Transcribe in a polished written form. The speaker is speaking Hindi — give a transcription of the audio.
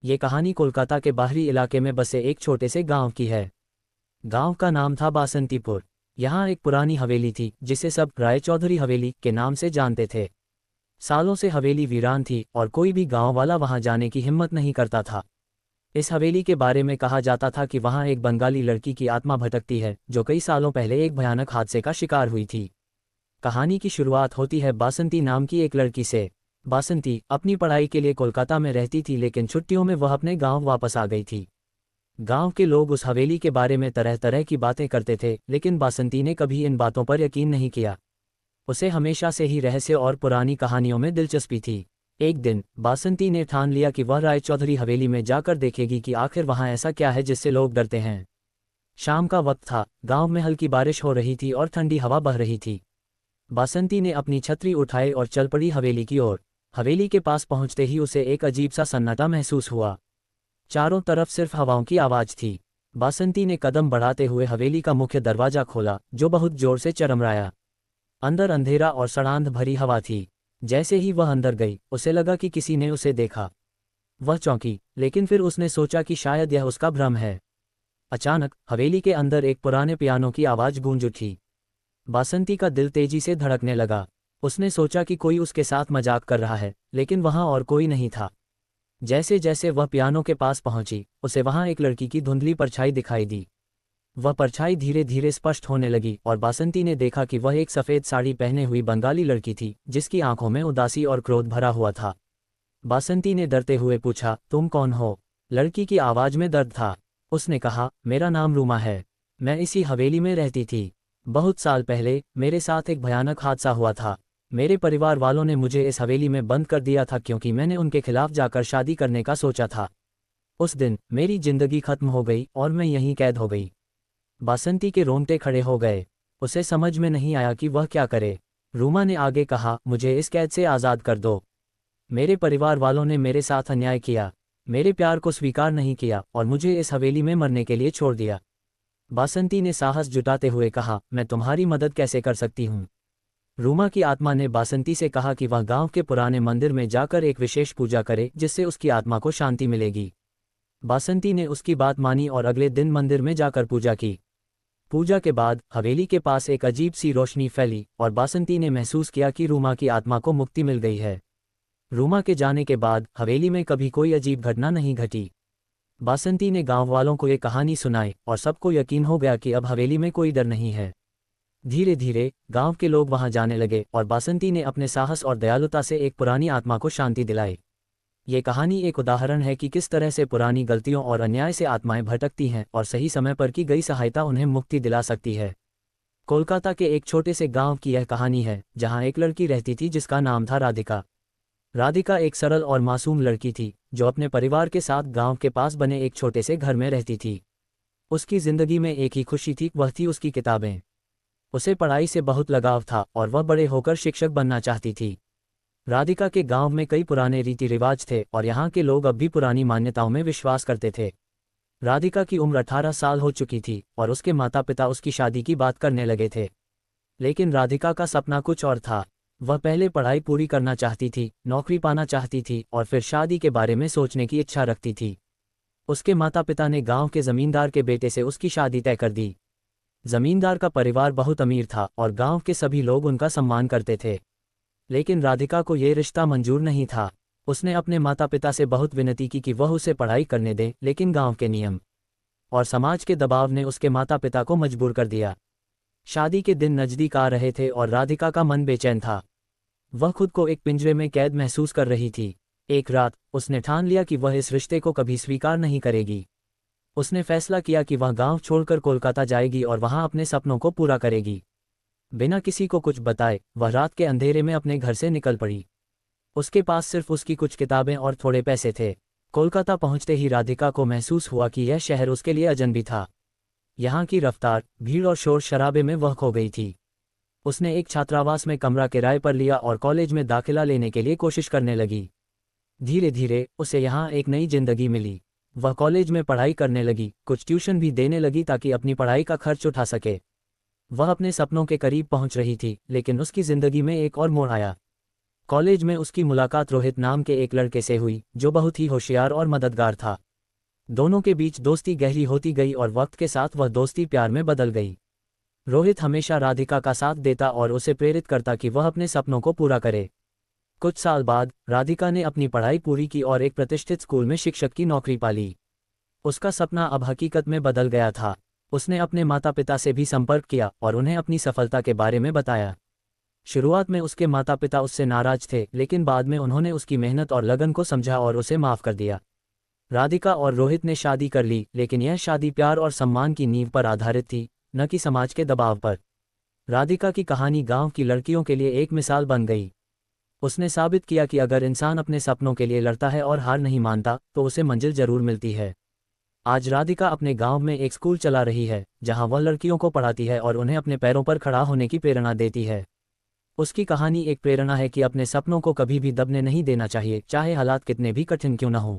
ये कहानी कोलकाता के बाहरी इलाके में बसे एक छोटे से गांव की है। गांव का नाम था बासंतीपुर। यहाँ एक पुरानी हवेली थी जिसे सब रायचौधरी हवेली के नाम से जानते थे। सालों से हवेली वीरान थी और कोई भी गांव वाला वहां जाने की हिम्मत नहीं करता था। इस हवेली के बारे में कहा जाता था कि वहां एक बंगाली लड़की की आत्मा भटकती है जो कई सालों पहले एक भयानक हादसे का शिकार हुई थी। कहानी की शुरुआत होती है बासंती नाम की एक लड़की से। बासंती अपनी पढ़ाई के लिए कोलकाता में रहती थी, लेकिन छुट्टियों में वह अपने गांव वापस आ गई थी। गांव के लोग उस हवेली के बारे में तरह तरह की बातें करते थे, लेकिन बासंती ने कभी इन बातों पर यकीन नहीं किया। उसे हमेशा से ही रहस्य और पुरानी कहानियों में दिलचस्पी थी। एक दिन बासंती ने ठान लिया कि वह रायचौधरी हवेली में जाकर देखेगी कि आखिर वहां ऐसा क्या है जिससे लोग डरते हैं। शाम का वक्त था, गांव में हल्की बारिश हो रही थी और ठंडी हवा बह रही थी। बासंती ने अपनी छतरी उठाई और चल पड़ी हवेली की ओर। हवेली के पास पहुंचते ही उसे एक अजीब सा सन्नाटा महसूस हुआ। चारों तरफ सिर्फ हवाओं की आवाज थी। बासंती ने कदम बढ़ाते हुए हवेली का मुख्य दरवाजा खोला, जो बहुत जोर से चरमराया। अंदर अंधेरा और सड़ांध भरी हवा थी। जैसे ही वह अंदर गई, उसे लगा कि किसी ने उसे देखा। वह चौंकी, लेकिन फिर उसने सोचा कि शायद यह उसका भ्रम है। अचानक हवेली के अंदर एक पुराने पियानो की आवाज गूंज उठी। बासंती का दिल तेजी से धड़कने लगा। उसने सोचा कि कोई उसके साथ मजाक कर रहा है, लेकिन वहां और कोई नहीं था। जैसे जैसे वह पियानो के पास पहुंची, उसे वहां एक लड़की की धुंधली परछाई दिखाई दी। वह परछाई धीरे धीरे स्पष्ट होने लगी और बासंती ने देखा कि वह एक सफ़ेद साड़ी पहने हुई बंगाली लड़की थी, जिसकी आंखों में उदासी और क्रोध भरा हुआ था। बासंती ने डरते हुए पूछा, तुम कौन हो? लड़की की आवाज में दर्द था। उसने कहा, मेरा नाम रूमा है। मैं इसी हवेली में रहती थी। बहुत साल पहले मेरे साथ एक भयानक हादसा हुआ था। मेरे परिवार वालों ने मुझे इस हवेली में बंद कर दिया था क्योंकि मैंने उनके खिलाफ जाकर शादी करने का सोचा था। उस दिन मेरी जिंदगी खत्म हो गई और मैं यहीं कैद हो गई। बासंती के रोंगटे खड़े हो गए। उसे समझ में नहीं आया कि वह क्या करे। रूमा ने आगे कहा, मुझे इस कैद से आज़ाद कर दो। मेरे परिवार वालों ने मेरे साथ अन्याय किया, मेरे प्यार को स्वीकार नहीं किया और मुझे इस हवेली में मरने के लिए छोड़ दिया। बासंती ने साहस जुटाते हुए कहा, मैं तुम्हारी मदद कैसे कर सकती हूँ? रूमा की आत्मा ने बासंती से कहा कि वह गांव के पुराने मंदिर में जाकर एक विशेष पूजा करे, जिससे उसकी आत्मा को शांति मिलेगी। बासंती ने उसकी बात मानी और अगले दिन मंदिर में जाकर पूजा की। पूजा के बाद हवेली के पास एक अजीब सी रोशनी फैली और बासंती ने महसूस किया कि रूमा की आत्मा को मुक्ति मिल गई है। रूमा के जाने के बाद हवेली में कभी कोई अजीब घटना नहीं घटी। बासंती ने गांव वालों को ये कहानी सुनाई और सबको यकीन हो गया कि अब हवेली में कोई डर नहीं है। धीरे धीरे गांव के लोग वहां जाने लगे और बासंती ने अपने साहस और दयालुता से एक पुरानी आत्मा को शांति दिलाई। ये कहानी एक उदाहरण है कि किस तरह से पुरानी गलतियों और अन्याय से आत्माएं भटकती हैं और सही समय पर की गई सहायता उन्हें मुक्ति दिला सकती है। कोलकाता के एक छोटे से गांव की यह कहानी है, जहां एक लड़की रहती थी जिसका नाम था राधिका। राधिका एक सरल और मासूम लड़की थी जो अपने परिवार के साथ गांव के पास बने एक छोटे से घर में रहती थी। उसकी जिंदगी में एक ही खुशी थी, वह थी उसकी किताबें। उसे पढ़ाई से बहुत लगाव था और वह बड़े होकर शिक्षक बनना चाहती थी। राधिका के गांव में कई पुराने रीति रिवाज थे और यहाँ के लोग अब भी पुरानी मान्यताओं में विश्वास करते थे। राधिका की उम्र 18 साल हो चुकी थी और उसके माता पिता उसकी शादी की बात करने लगे थे। लेकिन राधिका का सपना कुछ और था। वह पहले पढ़ाई पूरी करना चाहती थी, नौकरी पाना चाहती थी और फिर शादी के बारे में सोचने की इच्छा रखती थी। उसके माता पिता ने गांव के जमींदार के बेटे से उसकी शादी तय कर दी। जमींदार का परिवार बहुत अमीर था और गांव के सभी लोग उनका सम्मान करते थे। लेकिन राधिका को ये रिश्ता मंजूर नहीं था। उसने अपने माता पिता से बहुत विनती की कि वह उसे पढ़ाई करने दें, लेकिन गांव के नियम और समाज के दबाव ने उसके माता पिता को मजबूर कर दिया। शादी के दिन नज़दीक आ रहे थे और राधिका का मन बेचैन था। वह खुद को एक पिंजरे में कैद महसूस कर रही थी। एक रात उसने ठान लिया कि वह इस रिश्ते को कभी स्वीकार नहीं करेगी। उसने फैसला किया कि वह गांव छोड़कर कोलकाता जाएगी और वहां अपने सपनों को पूरा करेगी। बिना किसी को कुछ बताए वह रात के अंधेरे में अपने घर से निकल पड़ी। उसके पास सिर्फ उसकी कुछ किताबें और थोड़े पैसे थे। कोलकाता पहुंचते ही राधिका को महसूस हुआ कि यह शहर उसके लिए अजनबी था। यहाँ की रफ्तार, भीड़ और शोर शराबे में वह खो गई थी। उसने एक छात्रावास में कमरा किराए पर लिया और कॉलेज में दाखिला लेने के लिए कोशिश करने लगी। धीरे धीरे उसे यहाँ एक नई जिंदगी मिली। वह कॉलेज में पढ़ाई करने लगी, कुछ ट्यूशन भी देने लगी ताकि अपनी पढ़ाई का खर्च उठा सके। वह अपने सपनों के करीब पहुंच रही थी, लेकिन उसकी जिंदगी में एक और मोड़ आया। कॉलेज में उसकी मुलाकात रोहित नाम के एक लड़के से हुई जो बहुत ही होशियार और मददगार था। दोनों के बीच दोस्ती गहरी होती गई और वक्त के साथ वह दोस्ती प्यार में बदल गई। रोहित हमेशा राधिका का साथ देता और उसे प्रेरित करता कि वह अपने सपनों को पूरा करे। कुछ साल बाद राधिका ने अपनी पढ़ाई पूरी की और एक प्रतिष्ठित स्कूल में शिक्षक की नौकरी पा ली। उसका सपना अब हकीकत में बदल गया था। उसने अपने माता पिता से भी संपर्क किया और उन्हें अपनी सफलता के बारे में बताया। शुरुआत में उसके माता पिता उससे नाराज थे, लेकिन बाद में उन्होंने उसकी मेहनत और लगन को समझा और उसे माफ़ कर दिया। राधिका और रोहित ने शादी कर ली, लेकिन यह शादी प्यार और सम्मान की नींव पर आधारित थी, न कि समाज के दबाव पर। राधिका की कहानी गांव की लड़कियों के लिए एक मिसाल बन गई। उसने साबित किया कि अगर इंसान अपने सपनों के लिए लड़ता है और हार नहीं मानता तो उसे मंजिल जरूर मिलती है। आज राधिका अपने गांव में एक स्कूल चला रही है, जहां वह लड़कियों को पढ़ाती है और उन्हें अपने पैरों पर खड़ा होने की प्रेरणा देती है। उसकी कहानी एक प्रेरणा है कि अपने सपनों को कभी भी दबने नहीं देना चाहिए, चाहे हालात कितने भी कठिन क्यों न हों।